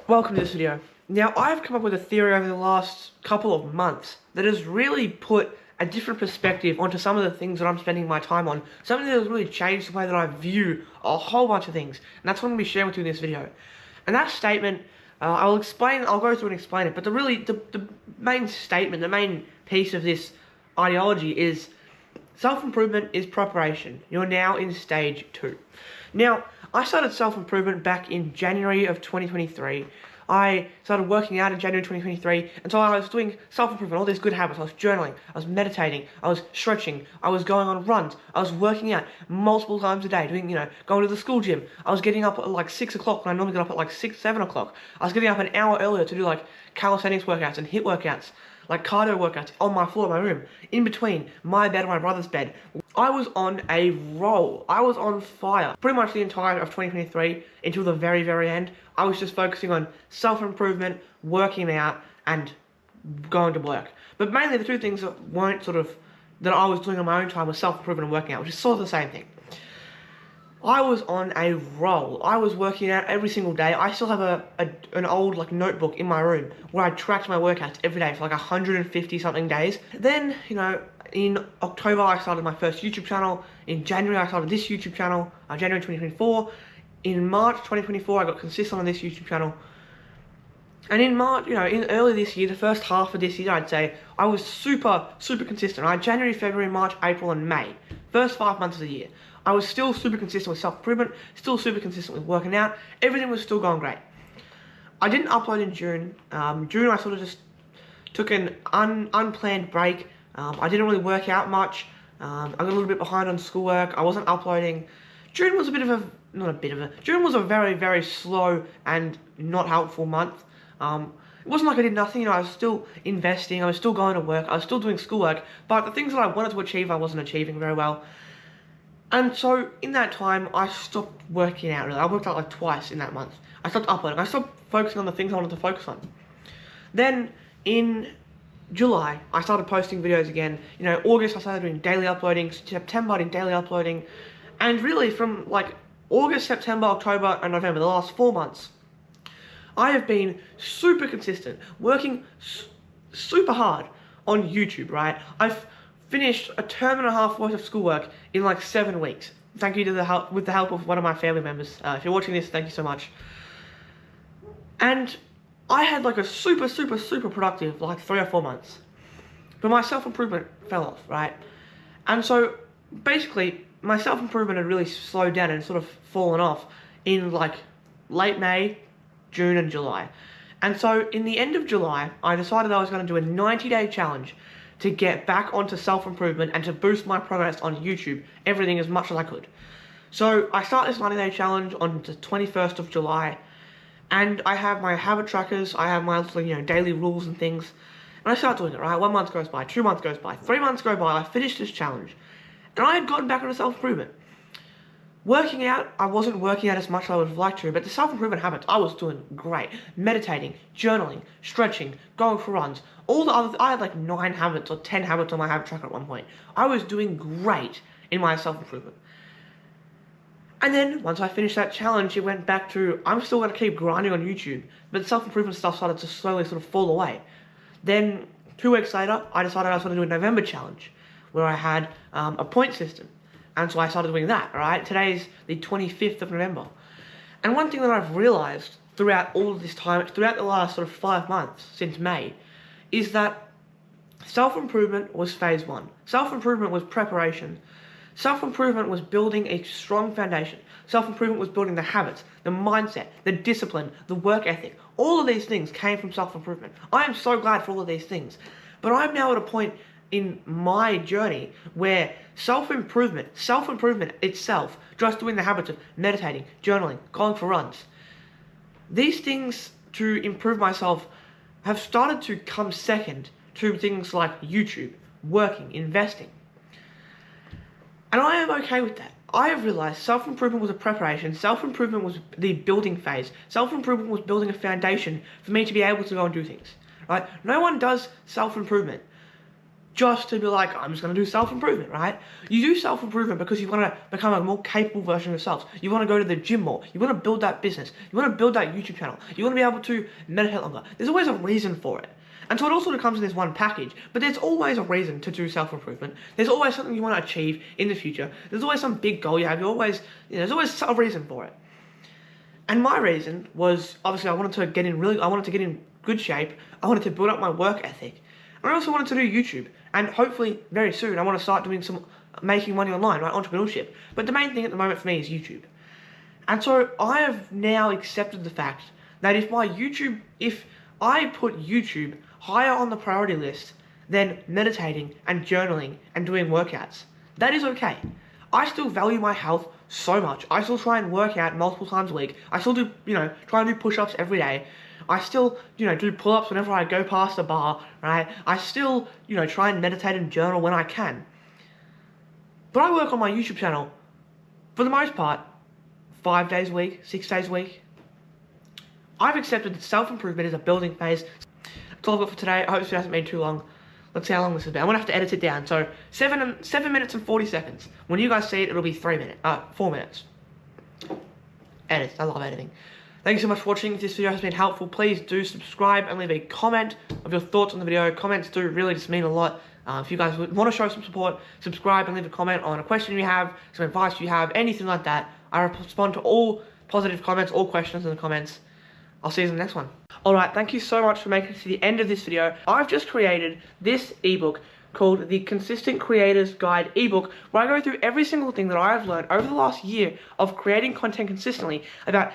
Welcome to this video. Now, I've come up with a theory over the last couple of months that has really put a different perspective onto some of the things that I'm spending my time on. Something that has really changed the way that I view a whole bunch of things. And that's what I'm going to be sharing with you in this video. And that statement, I'll go through and explain it. But the main statement, the main piece of this ideology is self-improvement is preparation. You're now in stage 2. Now, I started self-improvement back in January of 2023. I started working out in January 2023, and so I was doing self-improvement, all these good habits. I was journaling, I was meditating, I was stretching, I was going on runs, I was working out multiple times a day, going to the school gym. I was getting up at like 6 o'clock when I normally get up at like 6, 7 o'clock. I was getting up an hour earlier to do like calisthenics workouts and HIIT workouts, like cardio workouts on my floor of my room, in between my bed and my brother's bed. I was on a roll. I was on fire. Pretty much the entire of 2023 until the very, very end. I was just focusing on self-improvement, working out, and going to work. But mainly the two things that that I was doing on my own time was self-improvement and working out, which is sort of the same thing. I was on a roll. I was working out every single day. I still have an old notebook in my room where I tracked my workouts every day for like 150 something days. Then, in October I started my first YouTube channel. In January I started this YouTube channel, January 2024. In March 2024 I got consistent on this YouTube channel. And in March, in early this year, the first half of this year, I'd say, I was super consistent, right? January, February, March, April, and May. First 5 months of the year. I was still super consistent with self-improvement, still super consistent with working out. Everything was still going great. I didn't upload in June. June, I sort of just took an unplanned break. I didn't really work out much. I got a little bit behind on schoolwork. I wasn't uploading. June was June was a very, very slow and not helpful month. It wasn't like I did nothing, I was still investing, I was still going to work, I was still doing schoolwork, but the things that I wanted to achieve, I wasn't achieving very well. And so, in that time, I stopped working out, really. I worked out like twice in that month. I stopped uploading, I stopped focusing on the things I wanted to focus on. Then, in July, I started posting videos again. August, I started doing daily uploading, September I did daily uploading, and really from like August, September, October, and November, the last 4 months, I have been super consistent, working super hard on YouTube, right? I've finished a term and a half worth of schoolwork in like 7 weeks. Thank you to with the help of one of my family members. If you're watching this, thank you so much. And I had like a super productive like 3 or 4 months. But my self-improvement fell off, right? And so basically my self-improvement had really slowed down and sort of fallen off in like late May, June and July. And so in the end of July, I decided I was going to do a 90-day challenge to get back onto self-improvement and to boost my progress on YouTube, everything as much as I could. So I start this 90-day challenge on the 21st of July, and I have my habit trackers, I have my little, daily rules and things, and I start doing it, right? 1 month goes by, 2 months goes by, 3 months go by, I finished this challenge, and I had gotten back onto self-improvement. Working out, I wasn't working out as much as I would have liked to, but the self-improvement habits, I was doing great. Meditating, journaling, stretching, going for runs, I had like 9 habits or 10 habits on my habit tracker at one point. I was doing great in my self-improvement. And then, once I finished that challenge, it went back to, I'm still going to keep grinding on YouTube, but the self-improvement stuff started to slowly sort of fall away. Then, 2 weeks later, I decided I was going to do a November challenge, where I had a point system. And so I started doing that, right? Today's the 25th of November. And one thing that I've realized throughout all of this time, throughout the last sort of 5 months, since May, is that self-improvement was phase 1. Self-improvement was preparation. Self-improvement was building a strong foundation. Self-improvement was building the habits, the mindset, the discipline, the work ethic. All of these things came from self-improvement. I am so glad for all of these things. But I'm now at a point in my journey where self-improvement itself, just doing the habits of meditating, journaling, going for runs, these things to improve myself have started to come second to things like YouTube, working, investing. And I am okay with that. I have realized self-improvement was a preparation, self-improvement was the building phase, self-improvement was building a foundation for me to be able to go and do things, right? No one does self-improvement just to be like, I'm just going to do self-improvement, right? You do self-improvement because you want to become a more capable version of yourself. You want to go to the gym more. You want to build that business. You want to build that YouTube channel. You want to be able to meditate longer. There's always a reason for it. And so it all sort of comes in this one package, but there's always a reason to do self-improvement. There's always something you want to achieve in the future. There's always some big goal you have. There's always a reason for it. And my reason was, obviously, I wanted to get in good shape. I wanted to build up my work ethic. And I also wanted to do YouTube. And hopefully, very soon, I want to start doing making money online, right? Entrepreneurship. But the main thing at the moment for me is YouTube. And so I have now accepted the fact that if I put YouTube higher on the priority list than meditating and journaling and doing workouts, that is okay. I still value my health so much. I still try and work out multiple times a week. I still do, try and do push-ups every day. I still, do pull-ups whenever I go past a bar, right? I still, try and meditate and journal when I can. But I work on my YouTube channel, for the most part, 5 days a week, 6 days a week. I've accepted that self-improvement is a building phase. That's all I've got for today. I hope this hasn't been too long. Let's see how long this has been. I'm going to have to edit it down. So, 7 minutes and 40 seconds. When you guys see it, it'll be 4 minutes. Edit. I love editing. Thank you so much for watching. If this video has been helpful, please do subscribe and leave a comment of your thoughts on the video. Comments do really just mean a lot. If you guys want to show some support, subscribe and leave a comment on a question you have, some advice you have, anything like that. I respond to all positive comments, all questions in the comments. I'll see you in the next one. Alright, thank you so much for making it to the end of this video. I've just created this ebook called the Consistent Creators Guide ebook, where I go through every single thing that I've learned over the last year of creating content consistently, about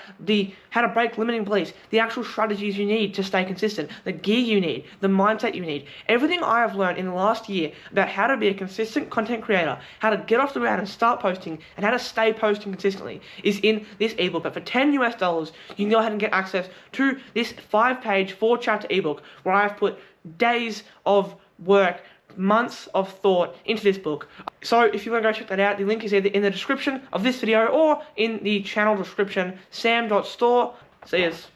how to break limiting beliefs, the actual strategies you need to stay consistent, the gear you need, the mindset you need. Everything I have learned in the last year about how to be a consistent content creator, how to get off the ground and start posting, and how to stay posting consistently is in this ebook. But for $10 US, you can go ahead and get access to this 5-page, 4-chapter ebook where I've put days of work, months of thought into this book. So if you want to go check that out, the link is either in the description of this video or in the channel description, sam.store. See yous.